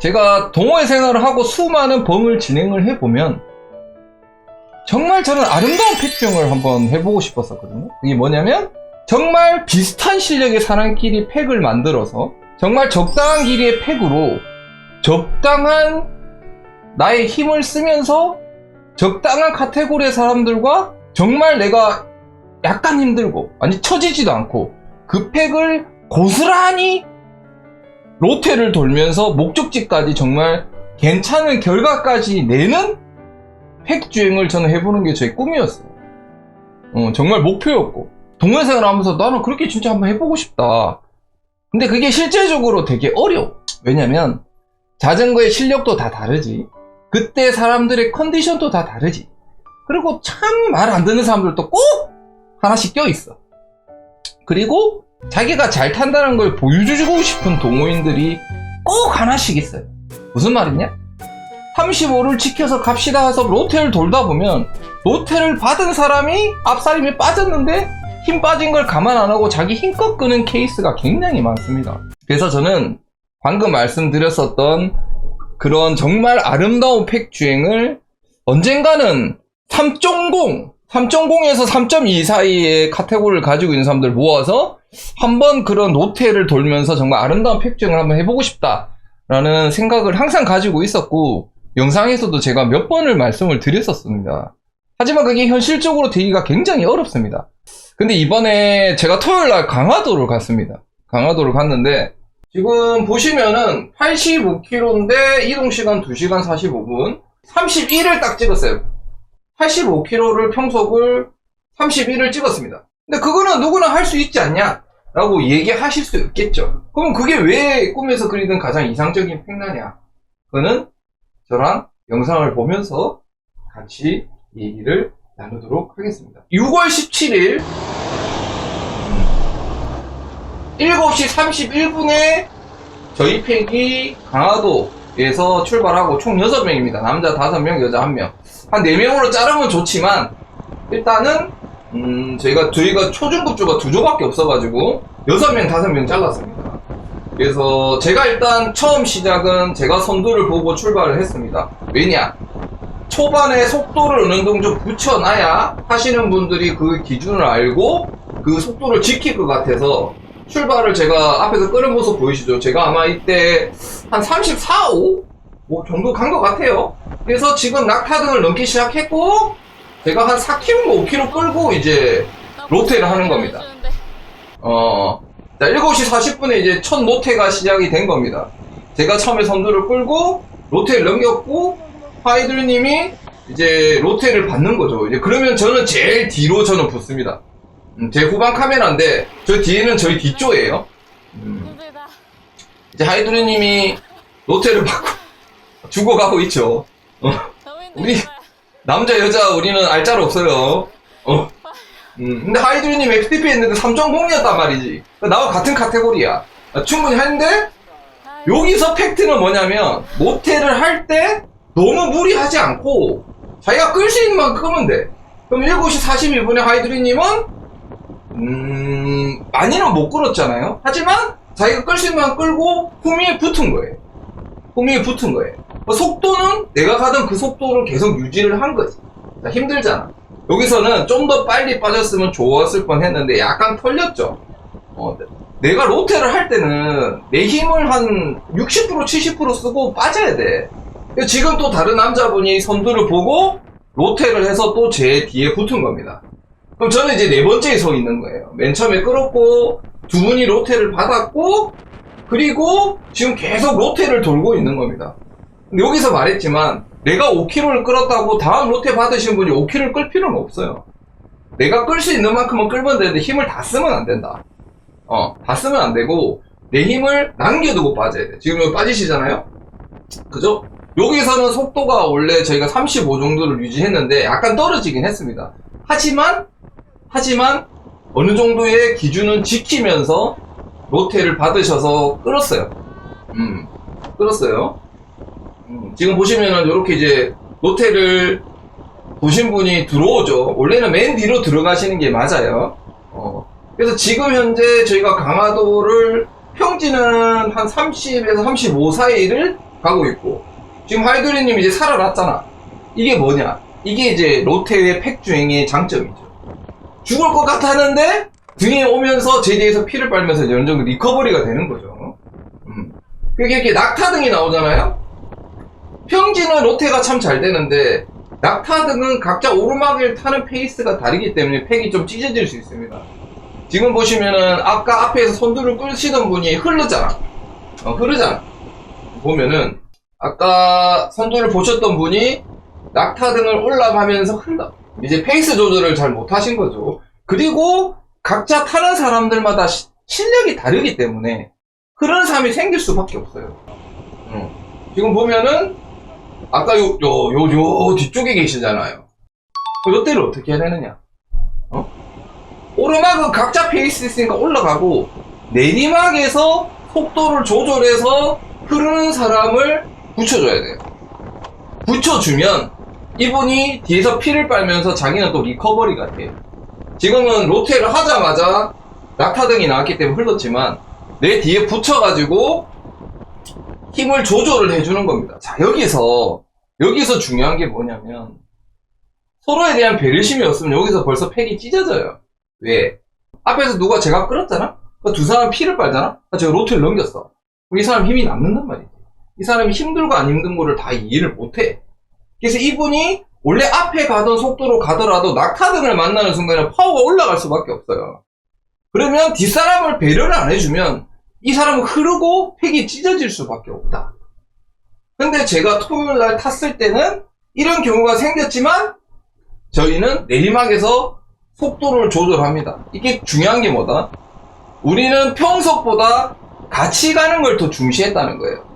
제가 동호회 생활을 하고 수많은 범을 진행을 해보면 정말 저는 아름다운 팩 중을 한번 해보고 싶었었거든요. 이게 뭐냐면 정말 비슷한 실력의 사람끼리 팩을 만들어서 정말 적당한 길이의 팩으로 적당한 나의 힘을 쓰면서 적당한 카테고리의 사람들과 정말 내가 약간 힘들고 아니 처지지도 않고 그 팩을 고스란히 로테를 돌면서 목적지까지 정말 괜찮은 결과까지 내는 팩 주행을 저는 해보는 게 저의 꿈이었어요. 정말 목표였고 동호회 생활을 하면서 나는 그렇게 진짜 한번 해보고 싶다. 근데 그게 실제적으로 되게 어려워. 왜냐면 자전거의 실력도 다 다르지, 그때 사람들의 컨디션도 다 다르지, 그리고 참 말 안 듣는 사람들도 꼭 하나씩 껴있어. 그리고 자기가 잘 탄다는 걸 보여주고 싶은 동호인들이 꼭 하나씩 있어요. 무슨 말이냐? 35를 지켜서 갑시다 해서 로테를 돌다 보면 로테를 받은 사람이 앞사림에 빠졌는데 힘 빠진 걸 감안 안 하고 자기 힘껏 끄는 케이스가 굉장히 많습니다. 그래서 저는 방금 말씀드렸었던 그런 정말 아름다운 팩 주행을 언젠가는 3.0에서 3.2 사이의 카테고리를 가지고 있는 사람들 모아서 한번 그런 로테를 돌면서 정말 아름다운 팩 주행을 한번 해보고 싶다라는 생각을 항상 가지고 있었고, 영상에서도 제가 몇 번을 말씀을 드렸었습니다. 하지만 그게 현실적으로 되기가 굉장히 어렵습니다. 근데 이번에 제가 토요일날 강화도를 갔습니다. 강화도를 갔는데 지금 보시면은 85km인데 이동시간 2시간 45분 31을 딱 찍었어요. 85km를 평속을 31을 찍었습니다. 근데 그거는 누구나 할 수 있지 않냐 라고 얘기하실 수 있겠죠. 그럼 그게 왜 꿈에서 그리던 가장 이상적인 팩나냐? 그거는 저랑 영상을 보면서 같이 얘기를 나누도록 하겠습니다. 6월 17일 7시 31분에 저희 팩이 강화도에서 출발하고 총 6명입니다. 남자 5명, 여자 1명. 한 4명으로 자르면 좋지만 일단은 저희가 초중급조가 2조밖에 없어가지고 6명, 5명 잘랐습니다. 그래서 제가 일단 처음 시작은 제가 선두를 보고 출발을 했습니다. 왜냐? 초반에 속도를 어느 정도 좀 붙여놔야 하시는 분들이 그 기준을 알고 그 속도를 지킬 것 같아서 출발을 제가 앞에서 끄는 모습 보이시죠? 제가 아마 이때 한 34, 5? 뭐 정도 간 것 같아요. 그래서 지금 낙하등을 넘기 시작했고 제가 한 4km, 5km 끌고 이제 로테를 하는 겁니다. 자, 7시 40분에 이제 첫 로테가 시작이 된 겁니다. 제가 처음에 선두를 끌고 로테를 넘겼고 하이드루님이 이제 로테를 받는 거죠. 이제 그러면 저는 제일 뒤로 저는 붙습니다. 제 후방 카메라인데 저 뒤에는 저희 뒤쪽이에요. 이제 하이드루님이 로테를 받고 죽어가고 있죠. 우리 남자 여자 우리는 알짤 없어요. 근데 하이드루님 XTP 했는데 3.0이었단 말이지. 나와 같은 카테고리야. 충분히 하는데 여기서 팩트는 뭐냐면 로테를 할 때 너무 무리하지 않고 자기가 끌 수 있는 만큼 끄면 돼. 그럼 7시 41분에 하이드루님은 많이는 못 끌었잖아요. 하지만 자기가 끌 수 있는 만큼 끌고 후미에 붙은 거예요. 후미에 붙은 거예요. 속도는 내가 가던 그 속도를 계속 유지를 한 거지. 자, 힘들잖아. 여기서는 좀 더 빨리 빠졌으면 좋았을 뻔 했는데 약간 털렸죠. 내가 로테를 할 때는 내 힘을 한 60%, 70% 쓰고 빠져야 돼. 지금 또 다른 남자분이 선두를 보고 로테를 해서 또 제 뒤에 붙은 겁니다. 그럼 저는 이제 4번째에 서 있는 거예요. 맨 처음에 끌었고 두 분이 로테를 받았고 그리고 지금 계속 로테를 돌고 있는 겁니다. 근데 여기서 말했지만 내가 5km를 끌었다고 다음 로테 받으신 분이 5km를 끌 필요는 없어요. 내가 끌 수 있는 만큼은 끌면 되는데 힘을 다 쓰면 안 된다. 다 쓰면 안 되고 내 힘을 남겨두고 빠져야 돼. 지금 여기 빠지시잖아요? 그죠? 여기서는 속도가 원래 저희가 35 정도를 유지했는데 약간 떨어지긴 했습니다. 하지만 어느 정도의 기준은 지키면서 로테를 받으셔서 끌었어요. 끌었어요. 지금 보시면은 이렇게 이제 로테를 보신 분이 들어오죠. 원래는 맨 뒤로 들어가시는 게 맞아요. 그래서 지금 현재 저희가 강화도를 평지는 한 30에서 35 사이를 가고 있고, 지금 하이드리님 이제 살아났잖아. 이게 뭐냐? 이게 이제 로테의 팩주행의 장점이죠. 죽을 것 같았는데 등에 오면서 제디에서 피를 빨면서 어느 정도 리커버리가 되는 거죠. 그게 이렇게 낙타등이 나오잖아요. 평지는 로테가 참 잘 되는데 낙타등은 각자 오르막을 타는 페이스가 다르기 때문에 팩이 좀 찢어질 수 있습니다. 지금 보시면은 아까 앞에서 선두를 끌시던 분이 흐르잖아. 흐르잖아. 보면은 아까 선두를 보셨던 분이 낙타등을 올라가면서 흘러. 이제 페이스 조절을 잘 못하신 거죠. 그리고 각자 타는 사람들마다 실력이 다르기 때문에 그런 삶이 생길 수밖에 없어요. 지금 보면은 아까 요 뒤쪽에 계시잖아요. 요때를 어떻게 해야 되느냐? 오르막은 각자 페이스 있으니까 올라가고, 내리막에서 속도를 조절해서 흐르는 사람을 붙여줘야 돼요. 붙여주면 이분이 뒤에서 피를 빨면서 자기는 또 리커버리가 돼요. 지금은 로테를 하자마자 낙타등이 나왔기 때문에 흘렀지만 내 뒤에 붙여가지고 힘을 조절을 해주는 겁니다. 자, 여기서 중요한 게 뭐냐면 서로에 대한 배려심이 없으면 여기서 벌써 팩이 찢어져요. 왜? 앞에서 누가 제가 끌었잖아? 두 사람 피를 빨잖아? 제가 로테를 넘겼어. 이 사람 힘이 남는단 말이지. 이 사람이 힘들고 안 힘든 거를 다 이해를 못해. 그래서 이분이 원래 앞에 가던 속도로 가더라도 낙타등을 만나는 순간에 파워가 올라갈 수밖에 없어요. 그러면 뒷사람을 배려를 안 해주면 이 사람은 흐르고 팩이 찢어질 수밖에 없다. 근데 제가 토요일날 탔을 때는 이런 경우가 생겼지만 저희는 내리막에서 속도를 조절합니다. 이게 중요한 게 뭐다? 우리는 평속보다 같이 가는 걸 더 중시했다는 거예요.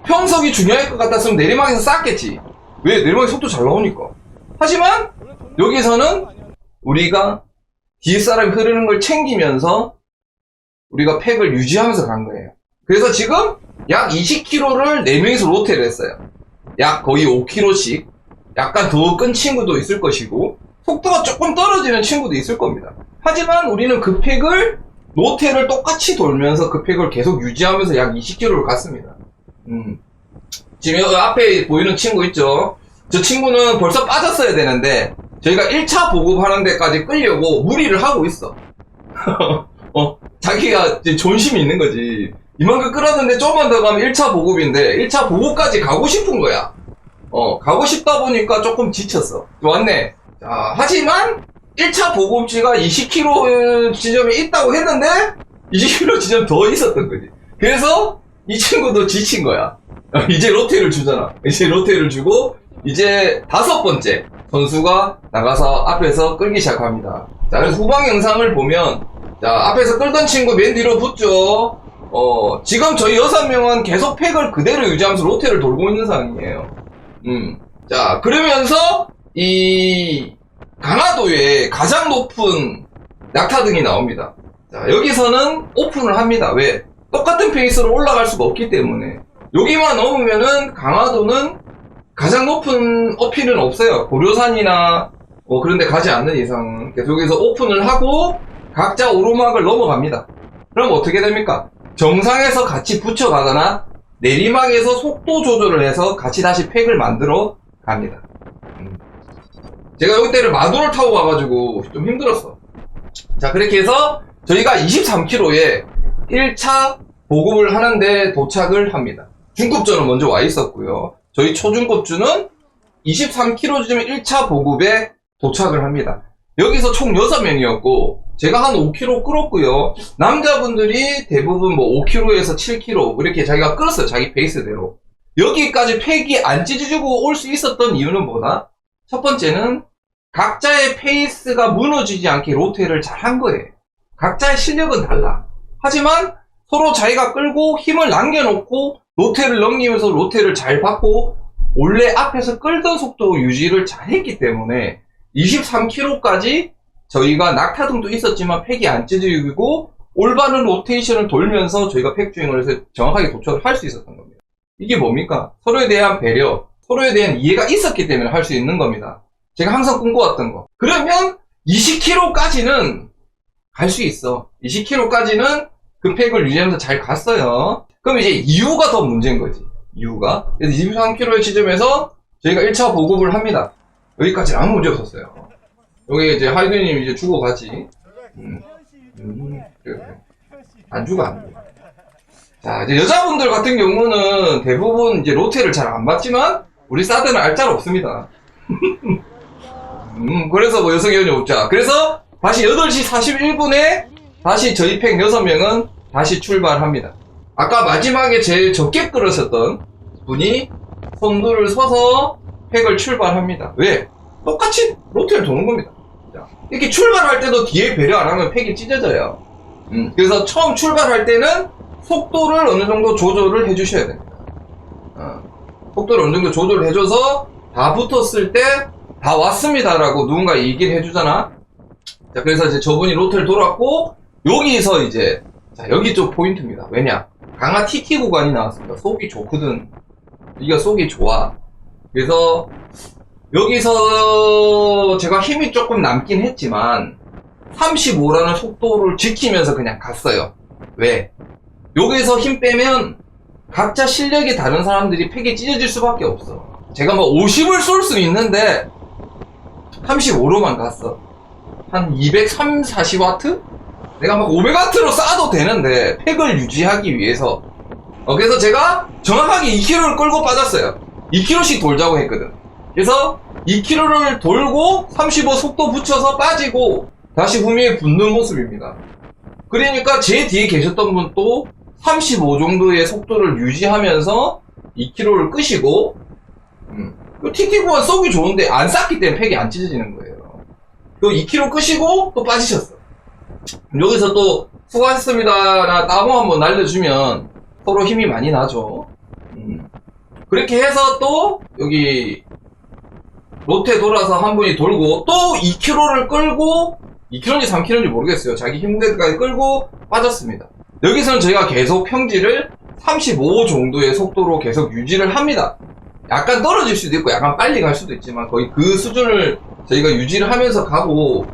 평속이 중요할 것 같았으면 내리막에서 쌌겠지. 왜? 내리막에 속도 잘 나오니까. 하지만 여기서는 우리가 뒤에 사람이 흐르는 걸 챙기면서 우리가 팩을 유지하면서 간 거예요. 그래서 지금 약 20km를 4명이서 로테를 했어요. 약 거의 5km씩. 약간 더 끈 친구도 있을 것이고 속도가 조금 떨어지는 친구도 있을 겁니다. 하지만 우리는 그 팩을 로테를 똑같이 돌면서 그 팩을 계속 유지하면서 약 20km를 갔습니다. 지금 여기 앞에 보이는 친구 있죠? 저 친구는 벌써 빠졌어야 되는데 저희가 1차 보급하는 데까지 끌려고 무리를 하고 있어. 자기가 이제 존심이 있는 거지. 이만큼 끌었는데 조금만 더 가면 1차 보급인데 1차 보급까지 가고 싶은 거야. 가고 싶다 보니까 조금 지쳤어. 왔네. 자, 하지만 1차 보급지가 20km 지점에 있다고 했는데 20km 지점 더 있었던 거지. 그래서 이 친구도 지친 거야. 이제 로테를 주잖아. 이제 로테를 주고 이제 5번째 선수가 나가서 앞에서 끌기 시작합니다. 자, 그래서 후방 영상을 보면 자, 앞에서 끌던 친구 맨 뒤로 붙죠. 지금 저희 6명은 계속 팩을 그대로 유지하면서 로테를 돌고 있는 상황이에요. 자, 그러면서 이 강화도에 가장 높은 낙타등이 나옵니다. 자, 여기서는 오픈을 합니다. 왜? 똑같은 페이스로 올라갈 수가 없기 때문에. 여기만 넘으면은 강화도는 가장 높은 어필은 없어요. 고려산이나 그런 데 가지 않는 이상은 계속해서 오픈을 하고 각자 오르막을 넘어갑니다. 그럼 어떻게 됩니까? 정상에서 같이 붙여가거나 내리막에서 속도 조절을 해서 같이 다시 팩을 만들어 갑니다. 제가 여기 때를 마도를 타고 가가지고 좀 힘들었어. 자, 그렇게 해서 저희가 23km에 1차 보급을 하는데 도착을 합니다. 중급조는 먼저 와 있었고요. 저희 초중급주는 23km쯤에 1차 보급에 도착을 합니다. 여기서 총 6명이었고 제가 한 5km 끌었고요. 남자분들이 대부분 뭐 5km에서 7km 이렇게 자기가 끌었어요. 자기 페이스대로. 여기까지 팩이 안 찢어지고 올 수 있었던 이유는 뭐다? 첫 번째는 각자의 페이스가 무너지지 않게 로테를 잘 한 거예요. 각자의 실력은 달라. 하지만 서로 자기가 끌고 힘을 남겨놓고 로테를 넘기면서 로테를 잘 받고 원래 앞에서 끌던 속도 유지를 잘 했기 때문에 23km까지 저희가 낙타등도 있었지만 팩이 안 찢어지고 올바른 로테이션을 돌면서 저희가 팩 주행을 해서 정확하게 도착을 할 수 있었던 겁니다. 이게 뭡니까? 서로에 대한 배려, 서로에 대한 이해가 있었기 때문에 할 수 있는 겁니다. 제가 항상 꿈꿔왔던 거. 그러면 20km까지는 갈 수 있어. 20km까지는 그 팩을 유지하면서 잘 갔어요. 그럼 이제 이후가 더 문제인 거지. 이후가. 그래서 23km의 지점에서 저희가 1차 보급을 합니다. 여기까지 아무 문제 없었어요. 여기 이제 하이드님 이제 주고 가지. 그래. 안 주고 안 돼. 자, 이제 여자분들 같은 경우는 대부분 이제 로테를 잘 안 받지만, 우리 사드는 알짤 없습니다. 그래서 뭐 여성회원이 없자. 그래서 다시 8시 41분에 다시 저희 팩 6명은 다시 출발합니다. 아까 마지막에 제일 적게 끌었었던 분이 선두를 서서 팩을 출발합니다. 왜? 똑같이 로테를 도는 겁니다. 자, 이렇게 출발할 때도 뒤에 배려 안 하면 팩이 찢어져요. 그래서 처음 출발할 때는 속도를 어느 정도 조절을 해주셔야 됩니다. 속도를 어느 정도 조절을 해줘서 다 붙었을 때 다 왔습니다라고 누군가 얘기를 해주잖아. 자, 그래서 이제 저분이 로테를 돌았고, 여기서 이제, 자, 여기 좀 포인트입니다. 왜냐? 강화 TT 구간이 나왔습니다. 속이 좋거든. 여기가 속이 좋아. 그래서, 여기서 제가 힘이 조금 남긴 했지만, 35라는 속도를 지키면서 그냥 갔어요. 왜? 여기서 힘 빼면, 각자 실력이 다른 사람들이 팩이 찢어질 수밖에 없어. 제가 뭐 50을 쏠 수 있는데, 35로만 갔어. 한 230-40W? 내가 막 500W로 쏴도 되는데 팩을 유지하기 위해서 그래서 제가 정확하게 2km를 끌고 빠졌어요. 2km씩 돌자고 했거든. 그래서 2km를 돌고 35 속도 붙여서 빠지고 다시 후미에 붙는 모습입니다. 그러니까 제 뒤에 계셨던 분도 35 정도의 속도를 유지하면서 2km를 끄시고 TT9가 쏘기 좋은데 안 쌌기 때문에 팩이 안 찢어지는 거예요. 그 2km 끄시고 또 빠지셨어. 여기서 또 수고하셨습니다나 따봉 한번 날려주면 서로 힘이 많이 나죠. 그렇게 해서 또 여기 로테 돌아서 한 분이 돌고 또 2km를 끌고 2km인지 3km인지 모르겠어요. 자기 힘들까지 끌고 빠졌습니다. 여기서는 저희가 계속 평지를 35 정도의 속도로 계속 유지를 합니다. 약간 떨어질 수도 있고 약간 빨리 갈 수도 있지만 거의 그 수준을 저희가 유지를 하면서 가고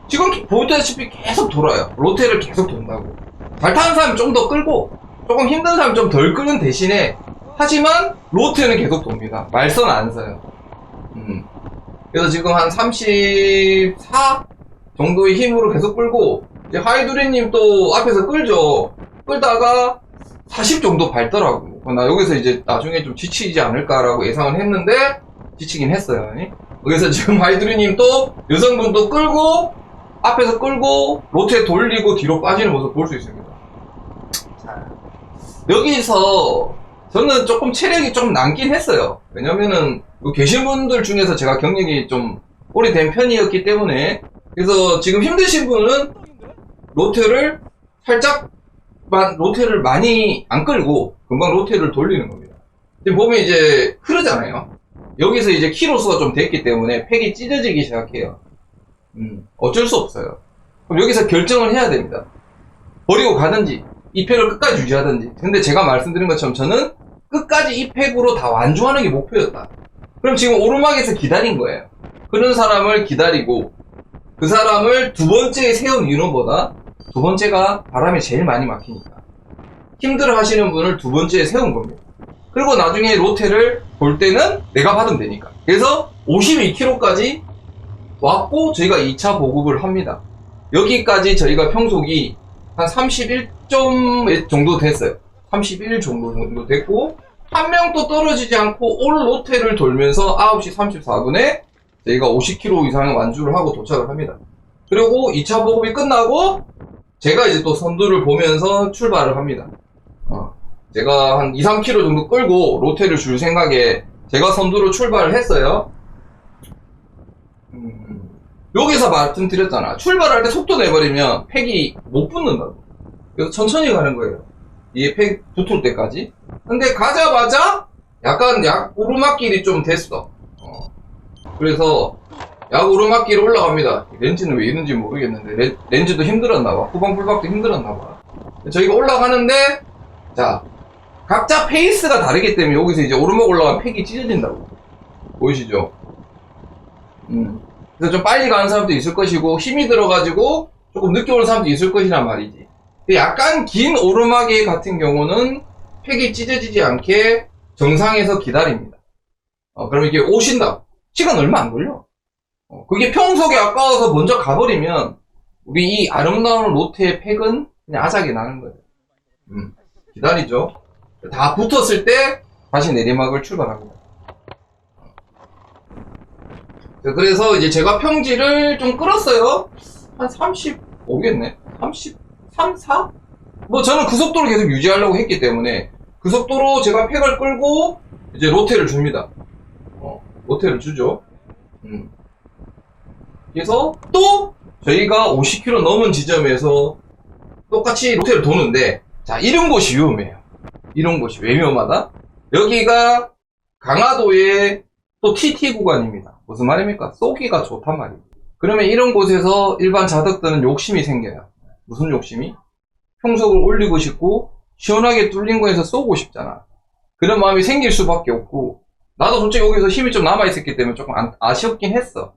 지금 보다시피 계속 돌아요. 로테를 계속 돈다고. 잘 타는 사람 좀 더 끌고 조금 힘든 사람 좀 덜 끄는 대신에 하지만 로테는 계속 돕니다. 말선 안 써요. 그래서 지금 한 34 정도의 힘으로 계속 끌고 이제 하이두리님 또 앞에서 끌죠. 끌다가 40 정도 밟더라고. 나 여기서 이제 나중에 좀 지치지 않을까라고 예상을 했는데 지치긴 했어요. 그래서 지금 하이드리님 또 여성분 또 끌고 앞에서 끌고 로테 돌리고 뒤로 빠지는 모습 볼 수 있습니다. 자, 여기서 저는 조금 체력이 좀 남긴 했어요. 왜냐면은 계신 분들 중에서 제가 경력이 좀 오래된 편이었기 때문에 그래서 지금 힘드신 분은 로테를 살짝 로테를 많이 안 끌고 금방 로테를 돌리는 겁니다. 지금 보면 이제 흐르잖아요. 여기서 이제 키로수가 좀 됐기 때문에 팩이 찢어지기 시작해요. 어쩔 수 없어요. 그럼 여기서 결정을 해야 됩니다. 버리고 가든지 이 팩을 끝까지 유지하든지. 근데 제가 말씀드린 것처럼 저는 끝까지 이 팩으로 다 완주하는 게 목표였다. 그럼 지금 오르막에서 기다린 거예요. 그런 사람을 기다리고 그 사람을 두 번째에 세운 이유는 뭐다? 두 번째가 바람이 제일 많이 막히니까 힘들어 하시는 분을 두 번째에 세운 겁니다. 그리고 나중에 로테를 볼 때는 내가 받으면 되니까. 그래서 52km까지 왔고 저희가 2차 보급을 합니다. 여기까지 저희가 평속이 한 31점 정도 됐어요. 31 정도 됐고 한 명도 떨어지지 않고 올 로테를 돌면서 9시 34분에 저희가 50km 이상의 완주를 하고 도착을 합니다. 그리고 2차 보급이 끝나고 제가 이제 또 선두를 보면서 출발을 합니다. 제가 한 2-3km 정도 끌고 로테를 줄 생각에 제가 선두로 출발을 했어요. 여기서 말씀드렸잖아. 출발할 때 속도 내버리면 팩이 못 붙는다고. 그래서 천천히 가는 거예요. 이게 팩 붙을 때까지. 근데 가자마자 약간 오르막길이 좀 됐어. 그래서 오르막길 올라갑니다. 렌즈는 왜 이런지 모르겠는데 렌즈도 힘들었나봐. 후방 풀박도 힘들었나봐. 저희가 올라가는데 자 각자 페이스가 다르기 때문에 여기서 이제 오르막 올라가면 팩이 찢어진다고. 보이시죠? 그래서 좀 빨리 가는 사람도 있을 것이고 힘이 들어가지고 조금 늦게 오는 사람도 있을 것이란 말이지. 약간 긴 오르막에 같은 경우는 팩이 찢어지지 않게 정상에서 기다립니다. 그러면 이게 오신다. 시간 얼마 안 걸려. 그게 평속에 아까워서 먼저 가버리면 우리 이 아름다운 로테의 팩은 그냥 아작이 나는 거예요. 기다리죠. 다 붙었을 때 다시 내리막을 출발합니다. 그래서 이제 제가 평지를 좀 끌었어요. 한 35겠네. 33, 4? 뭐 저는 그 속도를 계속 유지하려고 했기 때문에 그 속도로 제가 팩을 끌고 이제 로테를 줍니다. 로테를 주죠. 그래서 또 저희가 50km 넘은 지점에서 똑같이 로테를 도는데, 자, 이런 곳이 위험해요. 이런 곳이 왜 위험하다? 여기가 강화도의 또 TT 구간입니다. 무슨 말입니까? 쏘기가 좋단 말이에요. 그러면 이런 곳에서 일반 자덕들은 욕심이 생겨요. 무슨 욕심이? 평속을 올리고 싶고 시원하게 뚫린 거에서 쏘고 싶잖아. 그런 마음이 생길 수밖에 없고, 나도 솔직히 여기서 힘이 좀 남아있었기 때문에 조금 아쉬웠긴 했어.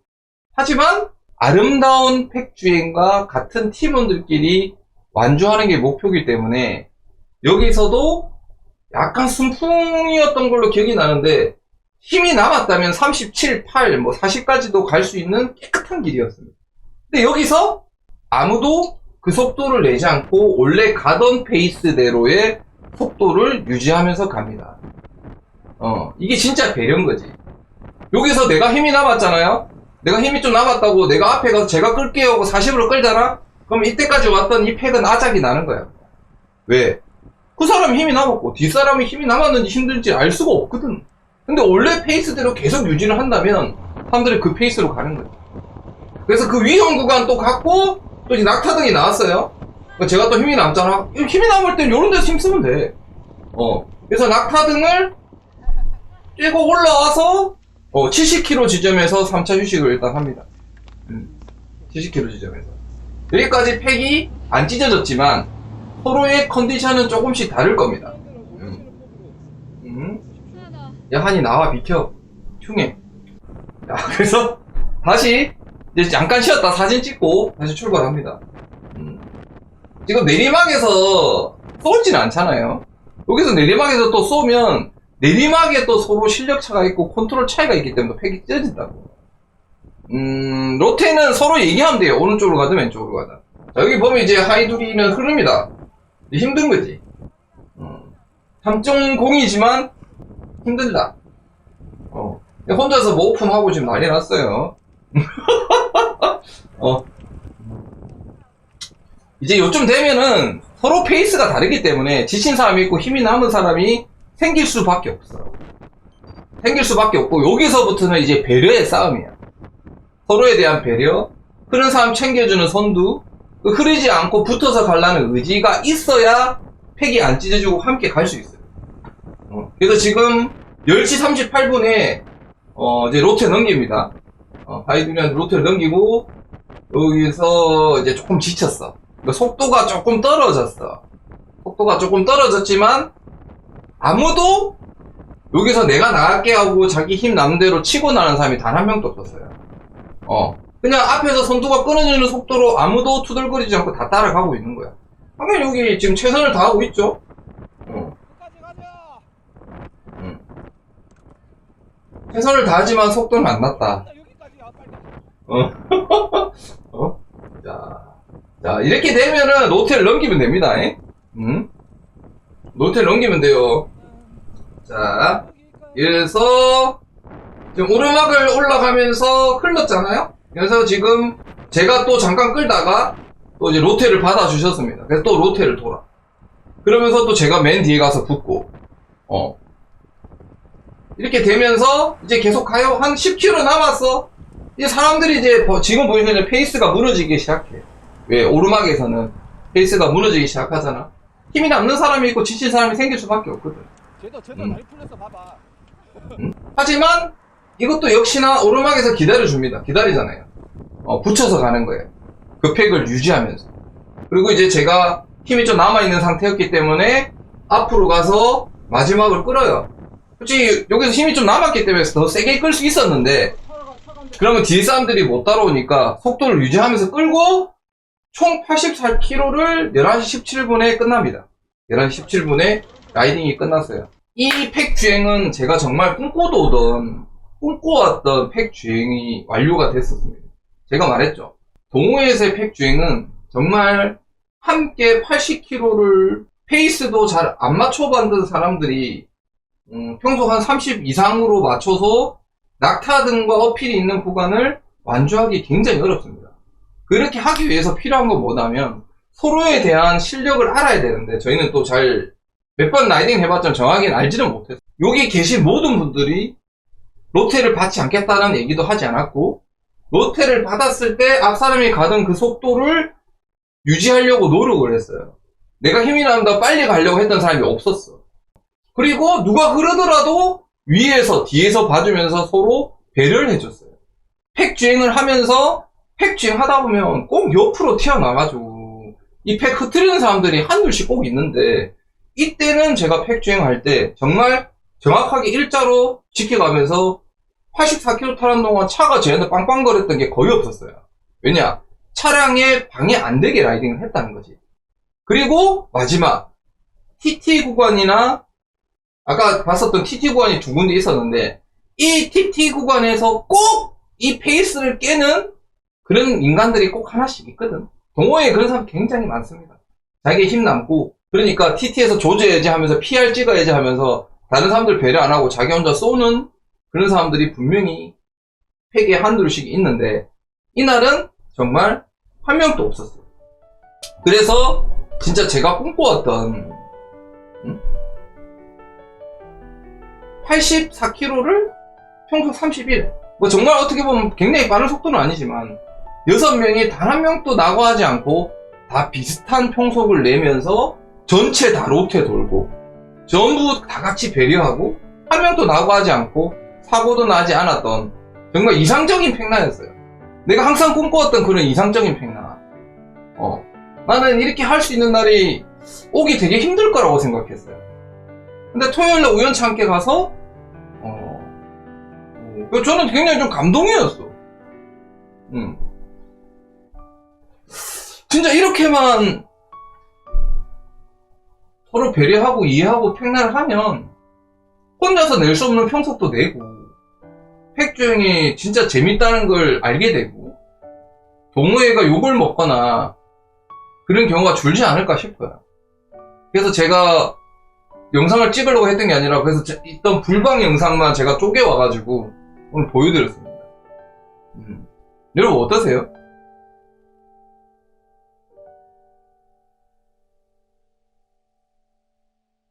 하지만 아름다운 팩주행과 같은 팀원들끼리 완주하는 게 목표이기 때문에 여기서도 약간 순풍이었던 걸로 기억이 나는데, 힘이 남았다면 37, 8, 뭐 40까지도 갈 수 있는 깨끗한 길이었습니다. 근데 여기서 아무도 그 속도를 내지 않고 원래 가던 페이스대로의 속도를 유지하면서 갑니다. 이게 진짜 배려인 거지. 여기서 내가 힘이 남았잖아요? 내가 힘이 좀 남았다고 내가 앞에 가서 제가 끌게요 하고 40으로 끌잖아? 그럼 이때까지 왔던 이 팩은 아작이 나는 거야. 왜? 그 사람이 힘이 남았고 뒷사람이 힘이 남았는지 힘든지 알 수가 없거든. 근데 원래 페이스대로 계속 유지를 한다면 사람들이 그 페이스로 가는 거예요. 그래서 그 위험 구간 또 갔고 또 이제 낙타등이 나왔어요. 제가 또 힘이 남잖아. 힘이 남을 땐 요런 데서 힘 쓰면 돼. 그래서 낙타등을 쬐고 올라와서 70km 지점에서 3차 휴식을 일단 합니다. 70km 지점에서. 여기까지 팩이 안 찢어졌지만 서로의 컨디션은 조금씩 다를 겁니다. 야, 한이 나와, 비켜. 흉해. 야, 그래서 다시 이제 잠깐 쉬었다 사진 찍고 다시 출발합니다. 지금 내리막에서 쏘지는 않잖아요. 여기서 내리막에서 또 쏘면 내리막에 또 서로 실력 차가 있고 컨트롤 차이가 있기 때문에 팩이 찢어진다고. 로테는 서로 얘기하면 돼요. 오른쪽으로 가든 왼쪽으로 가든. 자, 여기 보면 이제 하이두리는 흐릅니다. 힘든 거지. 3.0이지만 힘들다. 혼자서 뭐 오픈하고 지금 난리 났어요. 이제 요쯤 되면은 서로 페이스가 다르기 때문에 지친 사람이 있고 힘이 남은 사람이 생길 수밖에 없어. 생길 수밖에 없고, 여기서부터는 이제 배려의 싸움이야. 서로에 대한 배려, 흐른 사람 챙겨주는 선두, 흐르지 않고 붙어서 가려는 의지가 있어야 팩이 안 찢어지고 함께 갈 수 있어요. 그래서 지금 10시 38분에 이제 로테 넘깁니다. 하이두리한테 로테를 넘기고 여기서 이제 조금 지쳤어. 속도가 조금 떨어졌어. 속도가 조금 떨어졌지만 아무도 여기서 내가 나갈게 하고 자기 힘 남는 대로 치고 나는 사람이 단 한 명도 없었어요. 그냥 앞에서 선두가 끊어지는 속도로 아무도 투덜거리지 않고 다 따라가고 있는 거야. 당연히 여기 지금 최선을 다하고 있죠. 최선을 다하지만 속도는 안 났다. 자, 이렇게 되면은 로테를 넘기면 됩니다. 로테를 넘기면 돼요. 자, 그래서 지금 오르막을 올라가면서 흘렀잖아요. 그래서 지금 제가 또 잠깐 끌다가 또 이제 로테를 받아주셨습니다. 그래서 또 로테를 돌아. 그러면서 또 제가 맨 뒤에 가서 붙고, 이렇게 되면서 이제 계속 가요. 한 10km 남았어. 이제 사람들이 이제 지금 보이는 페이스가 무너지기 시작해. 왜? 오르막에서는 페이스가 무너지기 시작하잖아. 힘이 남는 사람이 있고 지친 사람이 생길 수밖에 없거든. 쟤도 많이 풀렸어, 봐봐. 하지만 이것도 역시나 오르막에서 기다려줍니다. 기다리잖아요. 붙여서 가는 거예요. 그 팩을 유지하면서. 그리고 이제 제가 힘이 좀 남아있는 상태였기 때문에 앞으로 가서 마지막을 끌어요. 솔직히 여기서 힘이 좀 남았기 때문에 더 세게 끌 수 있었는데, 그러면 뒤에 사람들이 못 따라오니까 속도를 유지하면서 끌고 총 84km를 11시 17분에 끝납니다. 11시 17분에 라이딩이 끝났어요. 이 팩 주행은 제가 정말 꿈꿔왔던 팩 주행이 완료가 됐었습니다. 제가 말했죠. 동호회에서의 팩 주행은 정말 함께 80km를 페이스도 잘 안 맞춰봤던 사람들이 평소 한 30 이상으로 맞춰서 낙타 등과 어필이 있는 구간을 완주하기 굉장히 어렵습니다. 그렇게 하기 위해서 필요한 건 뭐냐면 서로에 대한 실력을 알아야 되는데 저희는 또 잘 몇 번 라이딩 해봤지만 정확히는 알지는 못했어요. 여기 계신 모든 분들이 로테를 받지 않겠다는 얘기도 하지 않았고 로테를 받았을 때 앞 사람이 가던 그 속도를 유지하려고 노력을 했어요. 내가 힘이 난다 빨리 가려고 했던 사람이 없었어. 그리고 누가 그러더라도 위에서 뒤에서 봐주면서 서로 배려를 해줬어요. 팩 주행을 하면서 팩 주행 하다 보면 꼭 옆으로 튀어나가지고 이 팩 흐트리는 사람들이 한둘씩 꼭 있는데 이때는 제가 팩 주행할 때 정말 정확하게 일자로 지켜가면서 84km 타는 동안 차가 쟤한테 빵빵거렸던 게 거의 없었어요. 왜냐? 차량에 방해 안 되게 라이딩을 했다는 거지. 그리고 마지막 TT 구간이나 아까 봤었던 TT 구간이 두 군데 있었는데 이 TT 구간에서 꼭 이 페이스를 깨는 그런 인간들이 꼭 하나씩 있거든. 동호회에 그런 사람 굉장히 많습니다. 자기의 힘 남고 그러니까 TT에서 조져야지 하면서 PR 찍어야지 하면서 다른 사람들 배려 안 하고 자기 혼자 쏘는 그런 사람들이 분명히 팩에 한둘씩 있는데 이날은 정말 한 명도 없었어요. 그래서 진짜 제가 꿈꿔왔던 84km를 평소 31 뭐 정말 어떻게 보면 굉장히 빠른 속도는 아니지만 6명이 단 한 명도 낙오하지 않고 다 비슷한 평속을 내면서 전체 다 로테 돌고 전부 다 같이 배려하고 한 명도 낙오하지 않고 사고도 나지 않았던 정말 이상적인 팽나였어요. 내가 항상 꿈꿔왔던 그런 이상적인 팽나. 나는 이렇게 할 수 있는 날이 오기 되게 힘들 거라고 생각했어요. 근데 토요일날 우연찮게 가서 저는 굉장히 좀 감동이었어. 진짜 이렇게만 서로 배려하고 이해하고 팩날을 하면 혼자서 낼 수 없는 평속도 내고 팩주행이 진짜 재밌다는 걸 알게 되고 동호회가 욕을 먹거나 그런 경우가 줄지 않을까 싶어요. 그래서 제가 영상을 찍으려고 했던 게 아니라 그래서 있던 불방 영상만 제가 쪼개와가지고 오늘 보여드렸습니다. 여러분 어떠세요?